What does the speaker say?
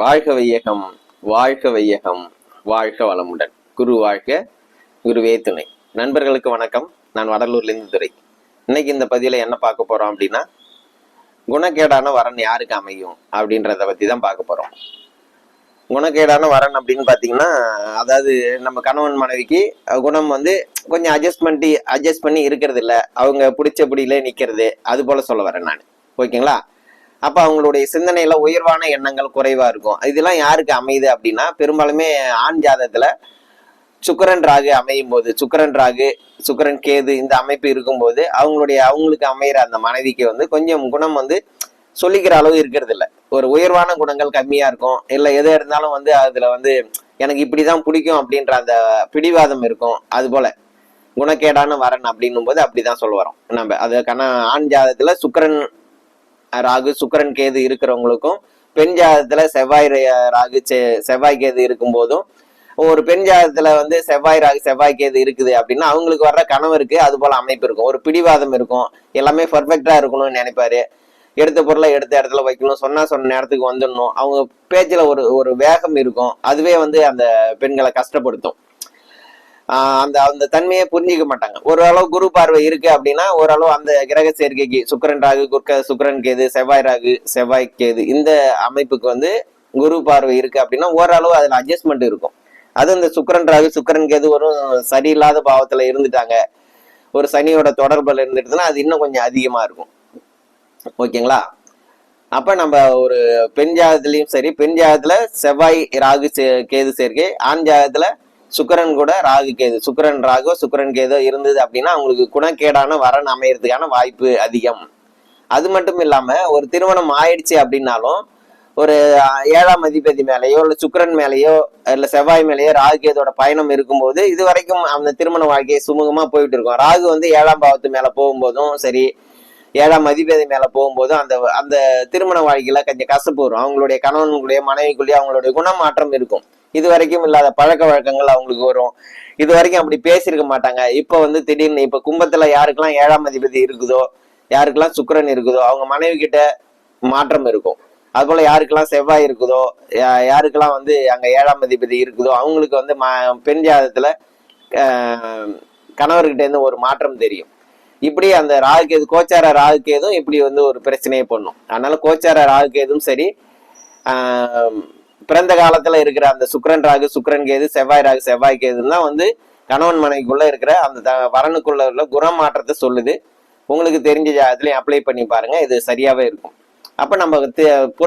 வாழ்க வையகம், வாழ்க வையகம், வாழ்க வளமுடன். குரு வாழ்க, குருவே துணை. நண்பர்களுக்கு வணக்கம். நான் வடலூர்லேருந்து துரை. இன்னைக்கு இந்த பதிவில் என்ன பார்க்க போறோம் அப்படின்னா, குணக்கேடான வரன் யாருக்கு அமையும் அப்படின்றத பத்தி தான் பார்க்க போறோம். குணக்கேடான வரன் அப்படின்னு பார்த்தீங்கன்னா, அதாவது நம்ம கணவன் மனைவிக்கு குணம் கொஞ்சம் அட்ஜஸ்ட் பண்ணி இருக்கிறது இல்லை, அவங்க பிடிச்சபடியிலே நிற்கிறது, அது போல சொல்ல வரேன் நான். ஓகேங்களா? அப்ப அவங்களுடைய சிந்தனையில உயர்வான எண்ணங்கள் குறைவா இருக்கும். இதெல்லாம் யாருக்கு அமையுது அப்படின்னா, பெரும்பாலுமே ஆண் ஜாதகத்துல சுக்கிரன் ராகு அமையும் போது, சுக்கிரன் கேது இந்த அமைப்பு இருக்கும்போது அவங்களுக்கு அமையிற அந்த மனைவிக்கு கொஞ்சம் குணம் சொல்லிக்கிற அளவு இருக்கிறது இல்லை. ஒரு உயர்வான குணங்கள் கம்மியா இருக்கும். இல்லை எது இருந்தாலும் அதுல எனக்கு இப்படிதான் பிடிக்கும் அப்படின்ற அந்த பிடிவாதம் இருக்கும். அது போல குணக்கேடான வரன் அப்படின்னும் போது அப்படிதான் சொல்ல வரோம் நம்ம. அதுக்கான ஆண் ஜாதகத்துல சுக்கிரன் ராகு சுக்கிரன் கேது இருக்கிறவங்களுக்கும், பெண் ஜாதகத்துல செவ்வாய் கேது இருக்கும் போதும், ஒரு பெண் ஜாதகத்துல செவ்வாய் ராகு செவ்வாய் கேது இருக்குது அப்படின்னா அவங்களுக்கு வர்ற கணவருக்கு அது போல அமைப்பு இருக்கும். ஒரு பிடிவாதம் இருக்கும். எல்லாமே பர்ஃபெக்டா இருக்கணும்னு நினைப்பாரு. எடுத்த பொருளை எடுத்த இடத்துல வைக்கணும், சொன்ன நேரத்துக்கு வந்துடணும். அவங்க பேச்சுல ஒரு வேகம் இருக்கும். அதுவே அந்த பெண்களை கஷ்டப்படுத்தும். அந்த அந்த தன்மையை புரிஞ்சிக்க மாட்டாங்க. ஓரளவு குரு பார்வை இருக்கு அப்படின்னா ஓரளவு அந்த கிரக சேர்க்கைக்கு சுக்கிரன் ராகு சுக்கிரன் கேது செவ்வாய் ராகு செவ்வாய் கேது இந்த அமைப்புக்கு குரு பார்வை இருக்கு அப்படின்னா ஓரளவு அதுல அட்ஜஸ்ட்மெண்ட் இருக்கும். அது இந்த சுக்கிரன் ராகு சுக்கிரன் கேது ஒரு சரியில்லாத பாவத்துல இருந்துட்டாங்க, ஒரு சனியோட தொடர்புல இருந்துட்டுதுன்னா அது இன்னும் கொஞ்சம் அதிகமா இருக்கும். ஓகேங்களா? அப்ப நம்ம ஒரு பெண் ஜாதகத்திலையும் சரி, பெண் ஜாதகத்துல செவ்வாய் ராகு கேது சேர்க்கை, ஆண் ஜாதகத்துல சுக்கிரன் கூட ராகு கேது, சுக்கிரன் ராகோ சுக்கிரன் கேதோ இருந்தது அப்படின்னா அவங்களுக்கு குணக்கேடான வரன் அமையறதுக்கான வாய்ப்பு அதிகம். அது மட்டும் இல்லாம ஒரு திருமணம் ஆயிடுச்சு அப்படின்னாலும் ஒரு 7ஆம் அதிபதி மேலேயோ இல்ல சுக்கிரன் மேலேயோ இல்ல செவ்வாய் மேலேயோ ராகு கேதோட பயணம் இருக்கும்போது இது வரைக்கும் அந்த திருமண வாழ்க்கையை சுமூகமா போயிட்டு இருக்கும். ராகு 7ஆம் பாவத்து மேல போகும்போதும் சரி, 7ஆம் அதிபதி மேல போகும்போதும் அந்த அந்த திருமண வாழ்க்கையில கொஞ்சம் கசப்பு வரும். அவங்களுடைய கணவனுக்குள்ளேயே மனைவிக்குள்ளேயே அவங்களுடைய குணமாற்றம் இருக்கும். இது வரைக்கும் இல்லாத பழக்க வழக்கங்கள் அவங்களுக்கு வரும். இது வரைக்கும் அப்படி பேசியிருக்க மாட்டாங்க. இப்ப திடீர்னு இப்ப கும்பத்துல யாருக்கெல்லாம் 7ஆம் அதிபதி இருக்குதோ, யாருக்கெல்லாம் சுக்கிரன் இருக்குதோ அவங்க மனைவி கிட்ட மாற்றம் இருக்கும். அது போல யாருக்கெல்லாம் செவ்வாய் இருக்குதோ, யாருக்கெல்லாம் அங்க 7ஆம் அதிபதி இருக்குதோ அவங்களுக்கு பெண் ஜாதகத்துல கணவர்கிட்ட இருந்து ஒரு மாற்றம் தெரியும். இப்படி அந்த ராகுகேது கோச்சார ராகுகேதும் இப்படி ஒரு பிரச்சனையை பண்ணும். அதனால கோச்சார ராகுகேதும் சரி, பிறந்த காலத்துல இருக்கிற அந்த சுக்கிரன் ராகு சுக்கிரன் கேது செவ்வாய் ராகு செவ்வாய் கேதுன்னு தான் கணவன் மனைவிக்குள்ள இருக்கிற அந்த வரனுக்குள்ள உள்ள குணமாற்றத்தை சொல்லுது. உங்களுக்கு தெரிஞ்ச ஜாதகத்திலையும் அப்ளை பண்ணி பாருங்க, இது சரியாவே இருக்கும். அப்ப நம்ம